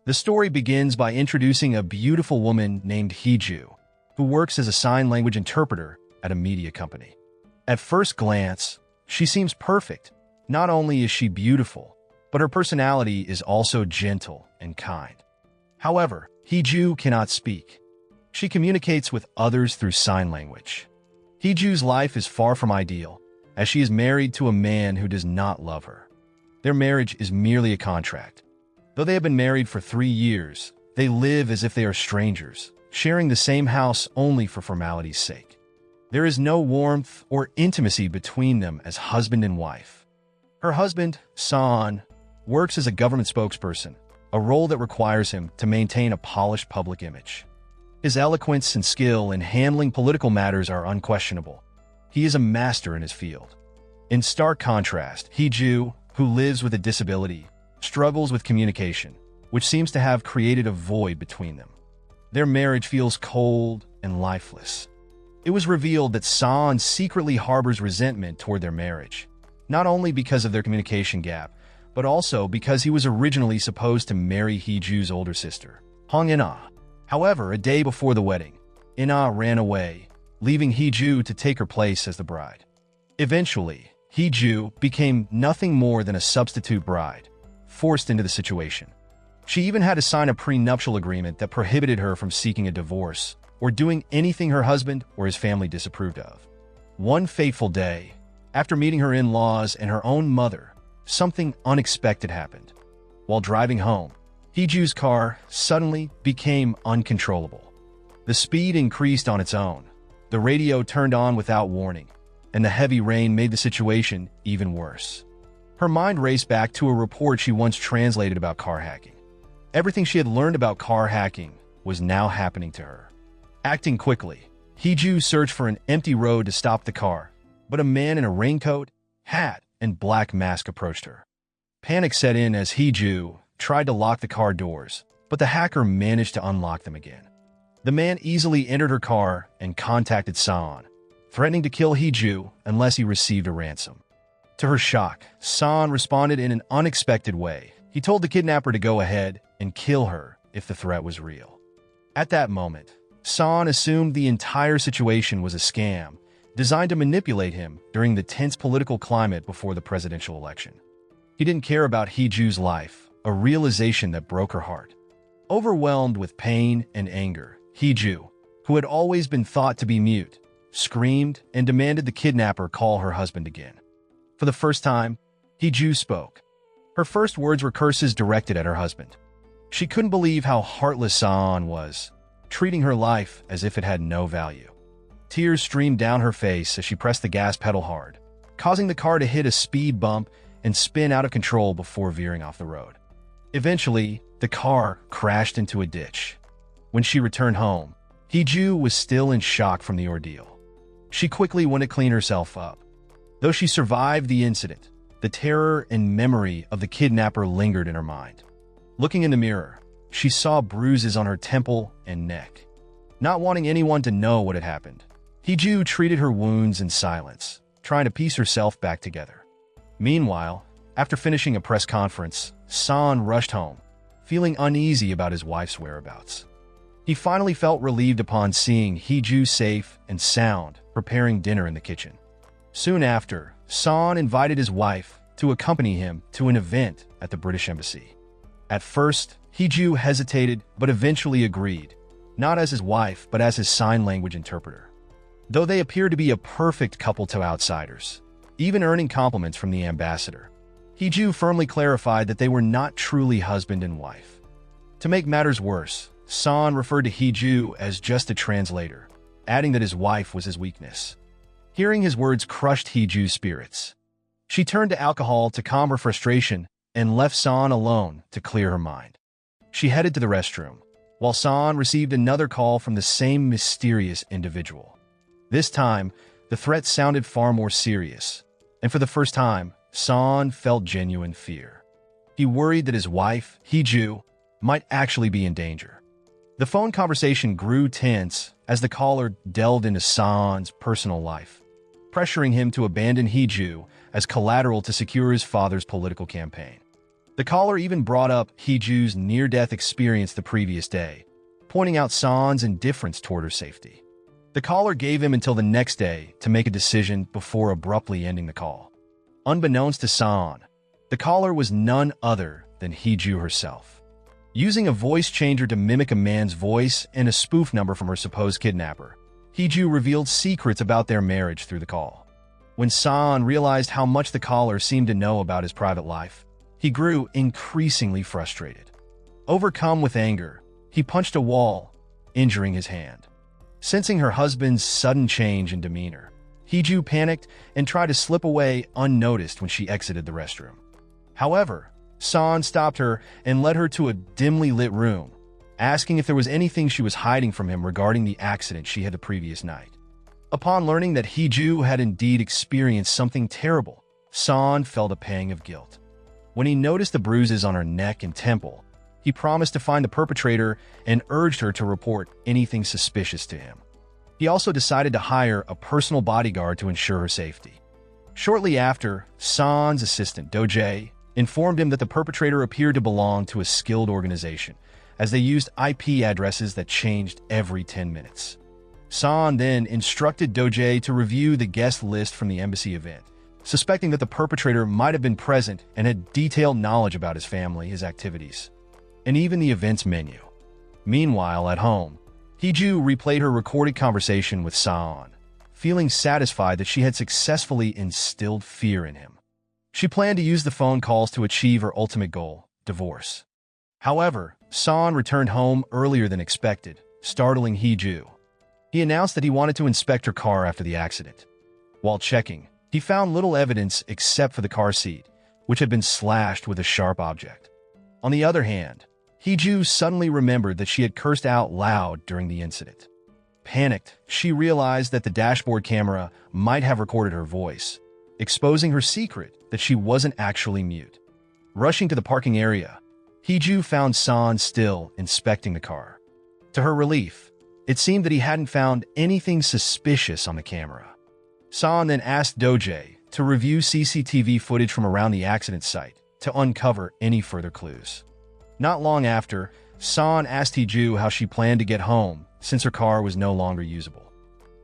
The story begins by introducing a beautiful woman named Heju, who works as a sign language interpreter at a media company. At first glance, she seems perfect. Not only is she beautiful, but her personality is also gentle and kind. However, Heju cannot speak. She communicates with others through sign language. Heju's life is far from ideal, as she is married to a man who does not love her. Their marriage is merely a contract. Though they have been married for 3 years, they live as if they are strangers, sharing the same house only for formality's sake. There is no warmth or intimacy between them as husband and wife. Her husband, San, works as a government spokesperson, a role that requires him to maintain a polished public image. His eloquence and skill in handling political matters are unquestionable. He is a master in his field. In stark contrast, Heju, who lives with a disability, struggles with communication, which seems to have created a void between them. Their marriage feels cold and lifeless. It was revealed that San secretly harbors resentment toward their marriage, not only because of their communication gap, but also because he was originally supposed to marry Heju's older sister, Hong Ina. However, a day before the wedding, Ina ran away, leaving Heju to take her place as the bride. Eventually, Heju became nothing more than a substitute bride, forced into the situation. She even had to sign a prenuptial agreement that prohibited her from seeking a divorce or doing anything her husband or his family disapproved of. One fateful day, after meeting her in-laws and her own mother, something unexpected happened. While driving home, Heju's car suddenly became uncontrollable. The speed increased on its own, the radio turned on without warning, and the heavy rain made the situation even worse. Her mind raced back to a report she once translated about car hacking. Everything she had learned about car hacking was now happening to her. Acting quickly, Heju searched for an empty road to stop the car, but a man in a raincoat, hat, and black mask approached her. Panic set in as Heju tried to lock the car doors, but the hacker managed to unlock them again. The man easily entered her car and contacted San, threatening to kill Heju unless he received a ransom. To her shock, San responded in an unexpected way. He told the kidnapper to go ahead and kill her if the threat was real. At that moment, San assumed the entire situation was a scam designed to manipulate him during the tense political climate before the presidential election. He didn't care about Heju's life, a realization that broke her heart. Overwhelmed with pain and anger, Heju, who had always been thought to be mute, screamed and demanded the kidnapper call her husband again. For the first time, Heju spoke. Her first words were curses directed at her husband. She couldn't believe how heartless San was, treating her life as if it had no value. Tears streamed down her face as she pressed the gas pedal hard, causing the car to hit a speed bump and spin out of control before veering off the road. Eventually, the car crashed into a ditch. When she returned home, Heju was still in shock from the ordeal. She quickly went to clean herself up. Though she survived the incident, the terror and memory of the kidnapper lingered in her mind. Looking in the mirror, she saw bruises on her temple and neck. Not wanting anyone to know what had happened, Heju treated her wounds in silence, trying to piece herself back together. Meanwhile, after finishing a press conference, San rushed home, feeling uneasy about his wife's whereabouts. He finally felt relieved upon seeing Heju safe and sound, preparing dinner in the kitchen. Soon after, San invited his wife to accompany him to an event at the British Embassy. At first, Heju hesitated but eventually agreed, not as his wife but as his sign language interpreter. Though they appeared to be a perfect couple to outsiders, even earning compliments from the ambassador, Heju firmly clarified that they were not truly husband and wife. To make matters worse, San referred to Heju as just a translator, adding that his wife was his weakness. Hearing his words crushed Heju's spirits. She turned to alcohol to calm her frustration and left San alone to clear her mind. She headed to the restroom, while San received another call from the same mysterious individual. This time, the threat sounded far more serious, and for the first time, San felt genuine fear. He worried that his wife, Heju, might actually be in danger. The phone conversation grew tense as the caller delved into San's personal life, pressuring him to abandon Heju as collateral to secure his father's political campaign. The caller even brought up Heeju's near-death experience the previous day, pointing out Son's indifference toward her safety. The caller gave him until the next day to make a decision before abruptly ending the call. Unbeknownst to Son, the caller was none other than Heeju herself. Using a voice changer to mimic a man's voice and a spoof number from her supposed kidnapper, Heeju revealed secrets about their marriage through the call. When Son realized how much the caller seemed to know about his private life, he grew increasingly frustrated. Overcome with anger, he punched a wall, injuring his hand. Sensing her husband's sudden change in demeanor, Heeju panicked and tried to slip away unnoticed when she exited the restroom. However, Son stopped her and led her to a dimly lit room, asking if there was anything she was hiding from him regarding the accident she had the previous night. Upon learning that Heeju had indeed experienced something terrible, Son felt a pang of guilt. When he noticed the bruises on her neck and temple, he promised to find the perpetrator and urged her to report anything suspicious to him. He also decided to hire a personal bodyguard to ensure her safety. Shortly after, Son's assistant, Dojae, informed him that the perpetrator appeared to belong to a skilled organization, as they used IP addresses that changed every 10 minutes. Son then instructed Dojae to review the guest list from the embassy event, suspecting that the perpetrator might have been present and had detailed knowledge about his family, his activities, and even the event's menu. Meanwhile, at home, Heeju replayed her recorded conversation with Son, feeling satisfied that she had successfully instilled fear in him. She planned to use the phone calls to achieve her ultimate goal, divorce. However, Son returned home earlier than expected, startling Heeju. He announced that he wanted to inspect her car after the accident. While checking, he found little evidence except for the car seat, which had been slashed with a sharp object. On the other hand, Heeju suddenly remembered that she had cursed out loud during the incident. Panicked, she realized that the dashboard camera might have recorded her voice, exposing her secret that she wasn't actually mute. Rushing to the parking area, Heeju found Son still inspecting the car. To her relief, it seemed that he hadn't found anything suspicious on the camera. Son then asked Dojae to review CCTV footage from around the accident site to uncover any further clues. Not long after, Son asked Heeju how she planned to get home since her car was no longer usable.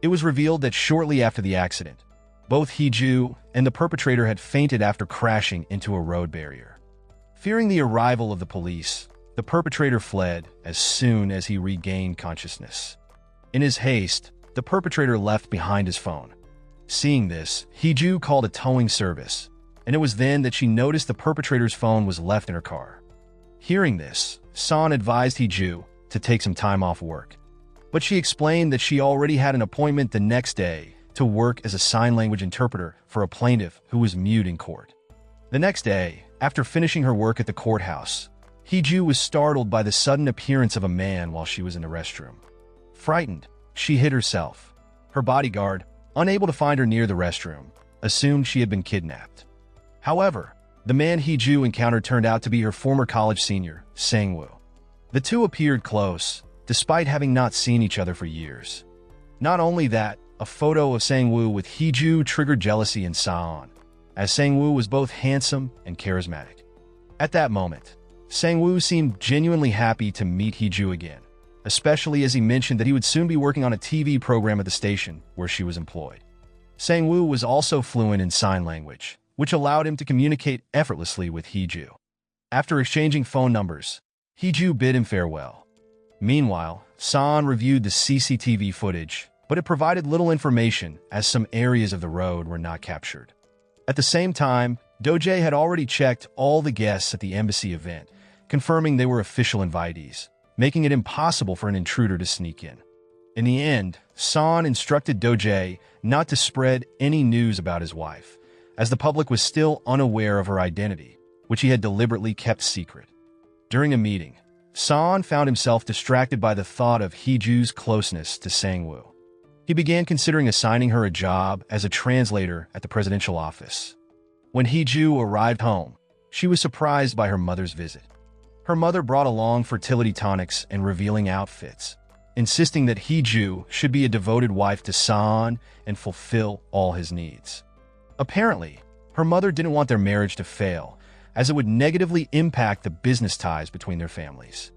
It was revealed that shortly after the accident, both Heeju and the perpetrator had fainted after crashing into a road barrier. Fearing the arrival of the police, the perpetrator fled as soon as he regained consciousness. In his haste, the perpetrator left behind his phone. Seeing this, Heeju called a towing service, and it was then that she noticed the perpetrator's phone was left in her car. Hearing this, Son advised Heeju to take some time off work, but she explained that she already had an appointment the next day to work as a sign language interpreter for a plaintiff who was mute in court. The next day, after finishing her work at the courthouse, Heeju was startled by the sudden appearance of a man while she was in the restroom. Frightened, she hid herself. Her bodyguard, unable to find her near the restroom, assumed she had been kidnapped. However, the man Heeju encountered turned out to be her former college senior, Sang-woo. The two appeared close, despite having not seen each other for years. Not only that, a photo of Sang-woo with Heeju triggered jealousy in Son, as Sang-woo was both handsome and charismatic. At that moment, Sang-woo seemed genuinely happy to meet Heeju again, especially as he mentioned that he would soon be working on a TV program at the station where she was employed. Sang-woo was also fluent in sign language, which allowed him to communicate effortlessly with Heeju. After exchanging phone numbers, Heeju bid him farewell. Meanwhile, Son reviewed the CCTV footage, but it provided little information as some areas of the road were not captured. At the same time, Dojae had already checked all the guests at the embassy event, confirming they were official invitees, making it impossible for an intruder to sneak in. In the end, Son instructed Dojae not to spread any news about his wife, as the public was still unaware of her identity, which he had deliberately kept secret. During a meeting, Son found himself distracted by the thought of Heeju's closeness to Sang-woo. He began considering assigning her a job as a translator at the presidential office. When Heeju arrived home, she was surprised by her mother's visit. Her mother brought along fertility tonics and revealing outfits, insisting that Heeju should be a devoted wife to Son and fulfill all his needs. Apparently, her mother didn't want their marriage to fail, as it would negatively impact the business ties between their families.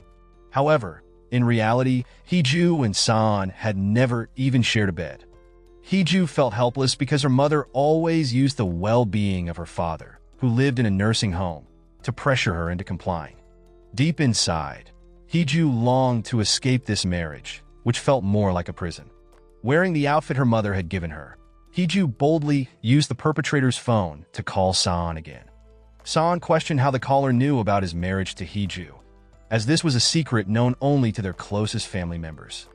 However, in reality, Heju and San had never even shared a bed. Heju felt helpless because her mother always used the well-being of her father, who lived in a nursing home, to pressure her into complying. Deep inside, Heju longed to escape this marriage, which felt more like a prison. Wearing the outfit her mother had given her, Heju boldly used the perpetrator's phone to call San again. San questioned how the caller knew about his marriage to Heju, as this was a secret known only to their closest family members.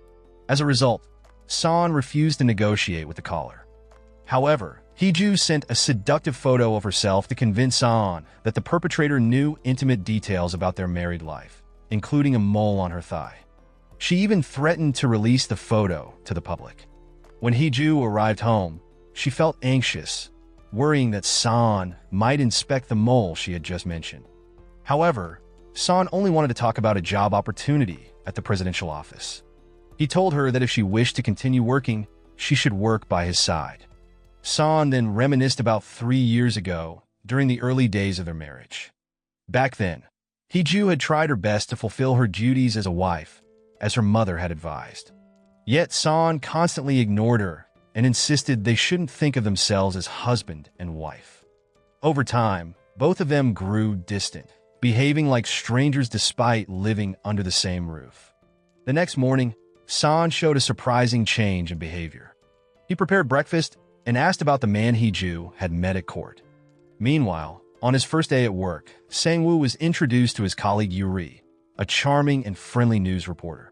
As a result, San refused to negotiate with the caller. However, Heju sent a seductive photo of herself to convince San that the perpetrator knew intimate details about their married life, including a mole on her thigh. She even threatened to release the photo to the public. When Heju arrived home, she felt anxious, worrying that San might inspect the mole she had just mentioned. However, San only wanted to talk about a job opportunity at the presidential office. He told her that if she wished to continue working, she should work by his side. San then reminisced about 3 years ago, during the early days of their marriage. Back then, Heju had tried her best to fulfill her duties as a wife, as her mother had advised. Yet San constantly ignored her and insisted they shouldn't think of themselves as husband and wife. Over time, both of them grew distant, behaving like strangers despite living under the same roof. The next morning, San showed a surprising change in behavior. He prepared breakfast and asked about the man Heju had met at court. Meanwhile, on his first day at work, Sang-woo was introduced to his colleague Yuri, a charming and friendly news reporter.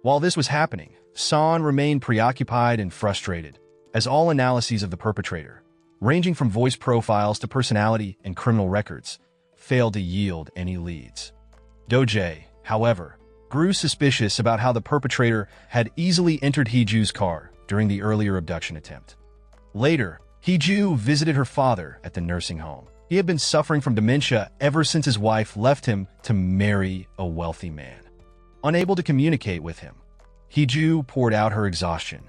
While this was happening, San remained preoccupied and frustrated, as all analyses of the perpetrator, ranging from voice profiles to personality and criminal records, failed to yield any leads. Do-jae, however, grew suspicious about how the perpetrator had easily entered Heju's car during the earlier abduction attempt. Later, Heju visited her father at the nursing home. He had been suffering from dementia ever since his wife left him to marry a wealthy man. Unable to communicate with him, Heju poured out her exhaustion,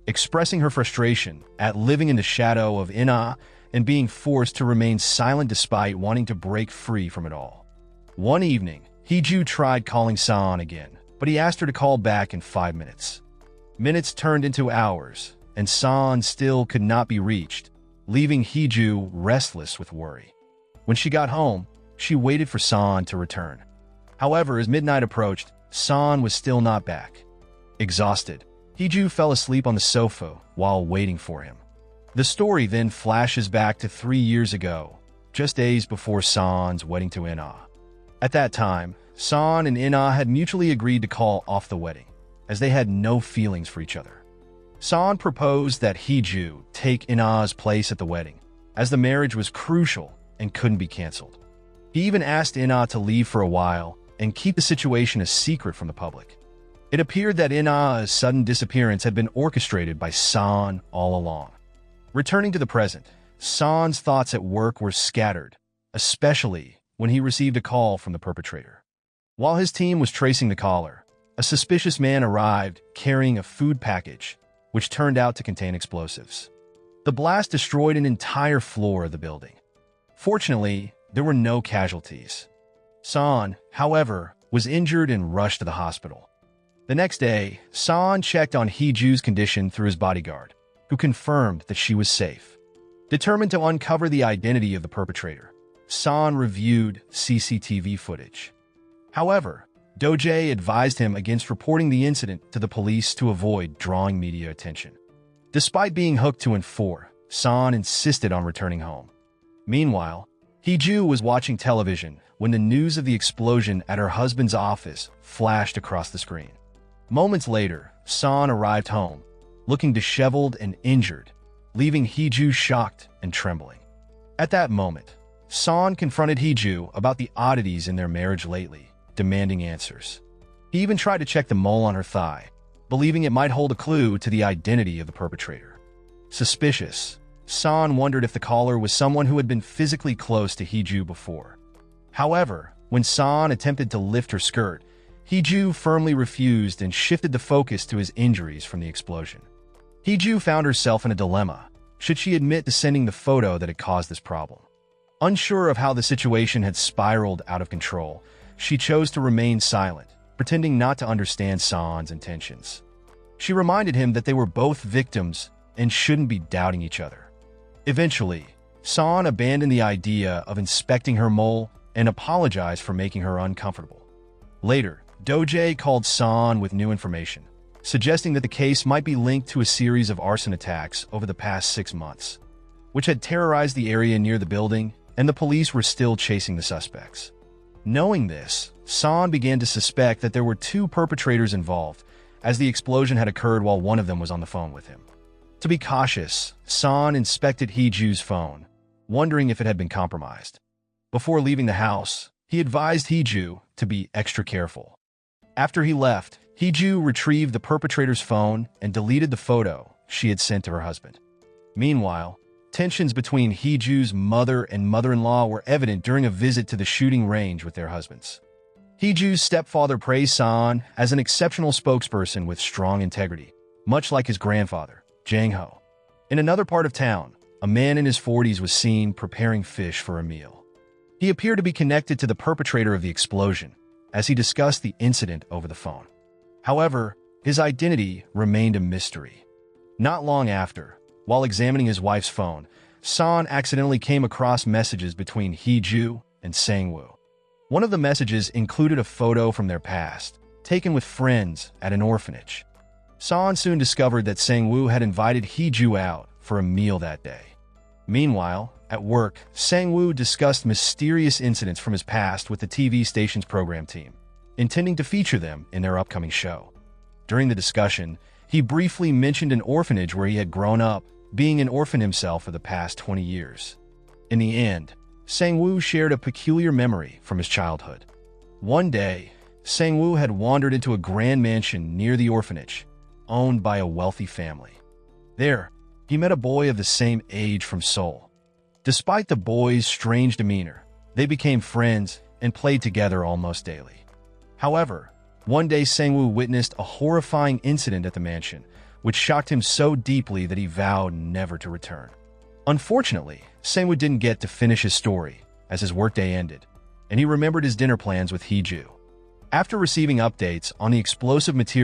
expressing her frustration at living in the shadow of Ina and being forced to remain silent despite wanting to break free from it all. One evening, Heju tried calling San again, but he asked her to call back in 5 minutes. Minutes turned into hours, and San still could not be reached, leaving Heju restless with worry. When she got home, she waited for San to return. However, as midnight approached, San was still not back. Exhausted, Heju fell asleep on the sofa while waiting for him. The story then flashes back to 3 years ago, just days before San's wedding to Ina. At that time, San and Ina had mutually agreed to call off the wedding, as they had no feelings for each other. San proposed that Heju take Ina's place at the wedding, as the marriage was crucial and couldn't be canceled. He even asked Ina to leave for a while and keep the situation a secret from the public. It appeared that Ina's sudden disappearance had been orchestrated by San all along. Returning to the present, San's thoughts at work were scattered, especially when he received a call from the perpetrator. While his team was tracing the caller, a suspicious man arrived carrying a food package, which turned out to contain explosives. The blast destroyed an entire floor of the building. Fortunately, there were no casualties. San, however, was injured and rushed to the hospital. The next day, San checked on Heju's condition through his bodyguard, who confirmed that she was safe. Determined to uncover the identity of the perpetrator, San reviewed CCTV footage. However, Do-jae advised him against reporting the incident to the police to avoid drawing media attention. Despite being hooked to N4, San insisted on returning home. Meanwhile, Heju was watching television when the news of the explosion at her husband's office flashed across the screen. Moments later, San arrived home, looking disheveled and injured, leaving Heju shocked and trembling. At that moment, San confronted Heju about the oddities in their marriage lately, demanding answers. He even tried to check the mole on her thigh, believing it might hold a clue to the identity of the perpetrator. Suspicious, San wondered if the caller was someone who had been physically close to Heju before. However, when San attempted to lift her skirt, Heju firmly refused and shifted the focus to his injuries from the explosion. Heju found herself in a dilemma. Should she admit to sending the photo that had caused this problem? Unsure of how the situation had spiraled out of control, she chose to remain silent, pretending not to understand San's intentions. She reminded him that they were both victims and shouldn't be doubting each other. Eventually, San abandoned the idea of inspecting her mole and apologized for making her uncomfortable. Later, Dojae called San with new information, suggesting that the case might be linked to a series of arson attacks over the past 6 months, which had terrorized the area near the building, and the police were still chasing the suspects. Knowing this, San began to suspect that there were 2 perpetrators involved, as the explosion had occurred while one of them was on the phone with him. To be cautious, San inspected Heeju's phone, wondering if it had been compromised. Before leaving the house, he advised Heeju to be extra careful. After he left, Heeju retrieved the perpetrator's phone and deleted the photo she had sent to her husband. Meanwhile, tensions between Heeju's mother and mother-in-law were evident during a visit to the shooting range with their husbands. Heeju's stepfather praised San as an exceptional spokesperson with strong integrity, much like his grandfather, Jang-ho. In another part of town, a man in his 40s was seen preparing fish for a meal. He appeared to be connected to the perpetrator of the explosion, as he discussed the incident over the phone. However, his identity remained a mystery. Not long after, while examining his wife's phone, San accidentally came across messages between Heeju and Sang-woo. One of the messages included a photo from their past, taken with friends at an orphanage. San soon discovered that Sang-woo had invited Heeju out for a meal that day. Meanwhile, at work, Sang-woo discussed mysterious incidents from his past with the TV station's program team, intending to feature them in their upcoming show. During the discussion, he briefly mentioned an orphanage where he had grown up, being an orphan himself for the past 20 years. In the end, Sang-woo shared a peculiar memory from his childhood. One day, Sang-woo had wandered into a grand mansion near the orphanage, owned by a wealthy family. There, he met a boy of the same age from Seoul. Despite the boy's strange demeanor, they became friends and played together almost daily. However, one day Sang-woo witnessed a horrifying incident at the mansion, which shocked him so deeply that he vowed never to return. Unfortunately, Sang-woo didn't get to finish his story as his workday ended, and he remembered his dinner plans with Heeju. After receiving updates on the explosive material